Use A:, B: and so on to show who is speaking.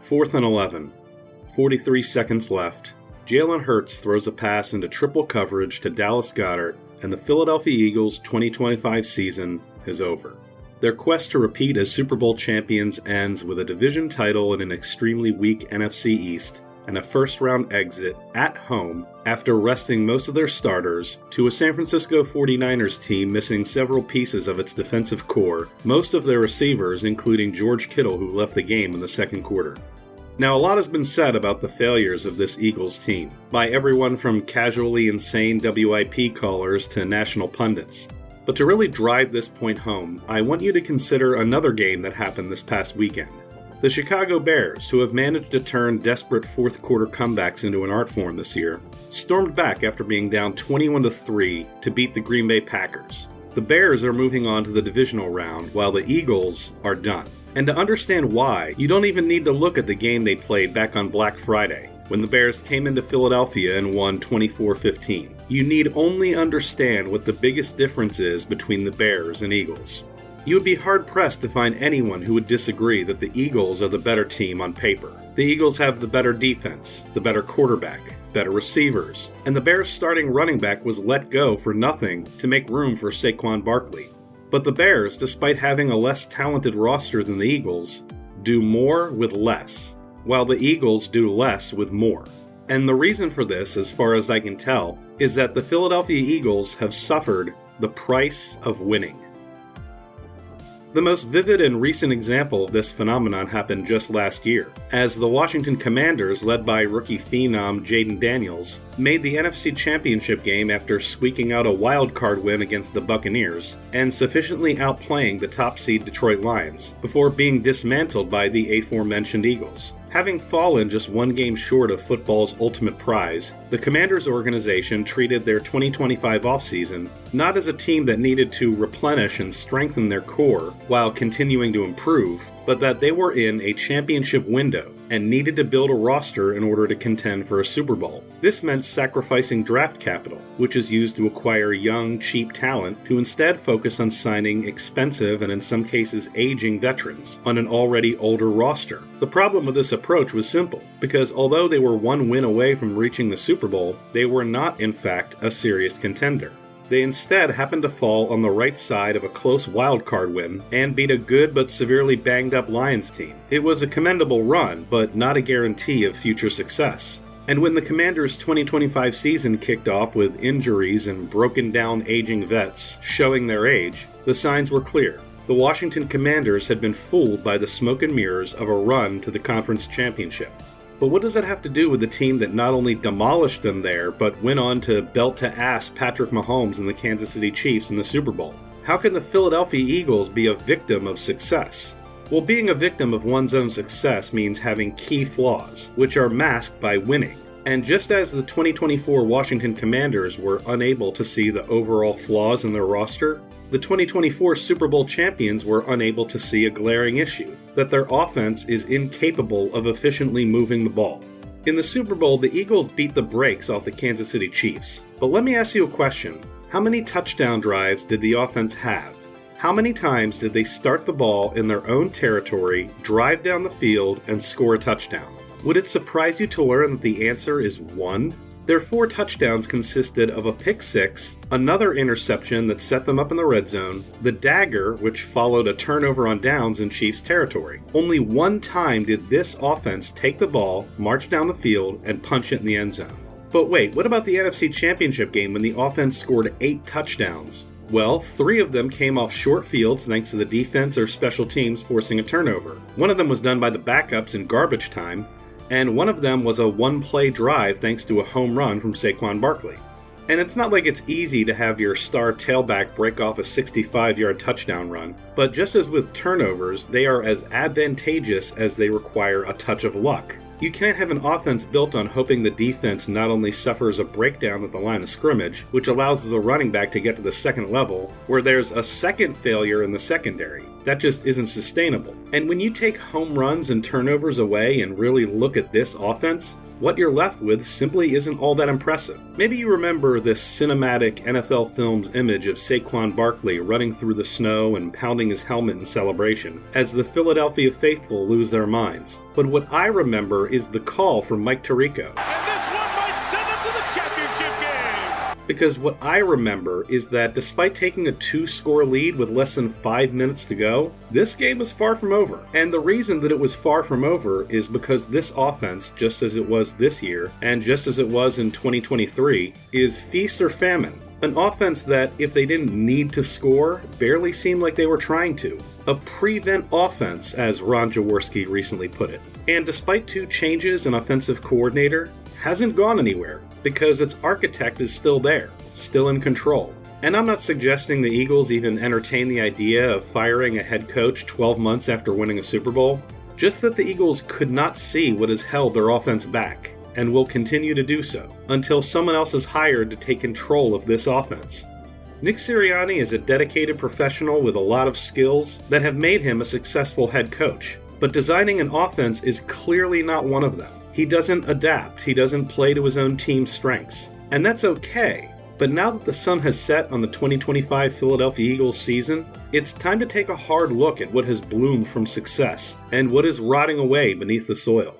A: 4th and 11. 43 seconds left. Jalen Hurts throws a pass into triple coverage to Dallas Goedert, and the Philadelphia Eagles' 2025 season is over. Their quest to repeat as Super Bowl champions ends with a division title in an extremely weak NFC East and a first-round exit at home after resting most of their starters to a San Francisco 49ers team missing several pieces of its defensive core, most of their receivers including George Kittle, who left the game in the second quarter. Now, a lot has been said about the failures of this Eagles team, by everyone from casually insane WIP callers to national pundits. But to really drive this point home, I want you to consider another game that happened this past weekend. The Chicago Bears, who have managed to turn desperate fourth-quarter comebacks into an art form this year, stormed back after being down 21-3 to beat the Green Bay Packers. The Bears are moving on to the divisional round, while the Eagles are done. And to understand why, you don't even need to look at the game they played back on Black Friday, when the Bears came into Philadelphia and won 24-15. You need only understand what the biggest difference is between the Bears and Eagles. You would be hard-pressed to find anyone who would disagree that the Eagles are the better team on paper. The Eagles have the better defense, the better quarterback, better receivers, and the Bears' starting running back was let go for nothing to make room for Saquon Barkley. But the Bears, despite having a less talented roster than the Eagles, do more with less, while the Eagles do less with more. And the reason for this, as far as I can tell, is that the Philadelphia Eagles have suffered the price of winning. The most vivid and recent example of this phenomenon happened just last year, as the Washington Commanders, led by rookie phenom Jayden Daniels, made the NFC Championship game after squeaking out a wild-card win against the Buccaneers and sufficiently outplaying the top-seed Detroit Lions, before being dismantled by the aforementioned Eagles. Having fallen just one game short of football's ultimate prize, the Commanders organization treated their 2025 offseason not as a team that needed to replenish and strengthen their core while continuing to improve, but that they were in a championship window and needed to build a roster in order to contend for a Super Bowl. This meant sacrificing draft capital, which is used to acquire young, cheap talent, to instead focus on signing expensive and in some cases aging veterans on an already older roster. The problem with this approach was simple, because although they were one win away from reaching the Super Bowl, they were not, in fact, a serious contender. They instead happened to fall on the right side of a close wildcard win and beat a good but severely banged-up Lions team. It was a commendable run, but not a guarantee of future success. And when the Commanders' 2025 season kicked off with injuries and broken-down aging vets showing their age, the signs were clear. The Washington Commanders had been fooled by the smoke and mirrors of a run to the conference championship. But what does that have to do with the team that not only demolished them there, but went on to belt-to-ass Patrick Mahomes and the Kansas City Chiefs in the Super Bowl? How can the Philadelphia Eagles be a victim of success? Well, being a victim of one's own success means having key flaws, which are masked by winning. And just as the 2024 Washington Commanders were unable to see the overall flaws in their roster, the 2024 Super Bowl champions were unable to see a glaring issue, that their offense is incapable of efficiently moving the ball. In the Super Bowl, the Eagles beat the brakes off the Kansas City Chiefs. But let me ask you a question. How many touchdown drives did the offense have? How many times did they start the ball in their own territory, drive down the field, and score a touchdown? Would it surprise you to learn that the answer is 1? Their 4 touchdowns consisted of a pick six, another interception that set them up in the red zone, the dagger, which followed a turnover on downs in Chiefs territory. Only one time did this offense take the ball, march down the field, and punch it in the end zone. But wait, what about the NFC Championship game when the offense scored 8 touchdowns? Well, 3 of them came off short fields thanks to the defense or special teams forcing a turnover. One of them was done by the backups in garbage time, and one of them was a one-play drive thanks to a home run from Saquon Barkley. And it's not like it's easy to have your star tailback break off a 65-yard touchdown run, but just as with turnovers, they are as advantageous as they require a touch of luck. You can't have an offense built on hoping the defense not only suffers a breakdown at the line of scrimmage, which allows the running back to get to the second level, where there's a second failure in the secondary, That just isn't sustainable. And when you take home runs and turnovers away and really look at this offense, what you're left with simply isn't all that impressive. Maybe you remember this cinematic NFL Films image of Saquon Barkley running through the snow and pounding his helmet in celebration as the Philadelphia faithful lose their minds. But what I remember is the call from Mike Tirico. Because what I remember is that despite taking a 2-score lead with less than 5 minutes to go, this game was far from over. And the reason that it was far from over is because this offense, just as it was this year, and just as it was in 2023, is feast or famine. An offense that, if they didn't need to score, barely seemed like they were trying to. A prevent offense, as Ron Jaworski recently put it. And despite 2 changes in offensive coordinator, hasn't gone anywhere, because its architect is still there, still in control. And I'm not suggesting the Eagles even entertain the idea of firing a head coach 12 months after winning a Super Bowl, just that the Eagles could not see what has held their offense back, and will continue to do so, until someone else is hired to take control of this offense. Nick Sirianni is a dedicated professional with a lot of skills that have made him a successful head coach, but designing an offense is clearly not one of them. He doesn't adapt, he doesn't play to his own team's strengths. And that's okay, but now that the sun has set on the 2025 Philadelphia Eagles season, it's time to take a hard look at what has bloomed from success and what is rotting away beneath the soil.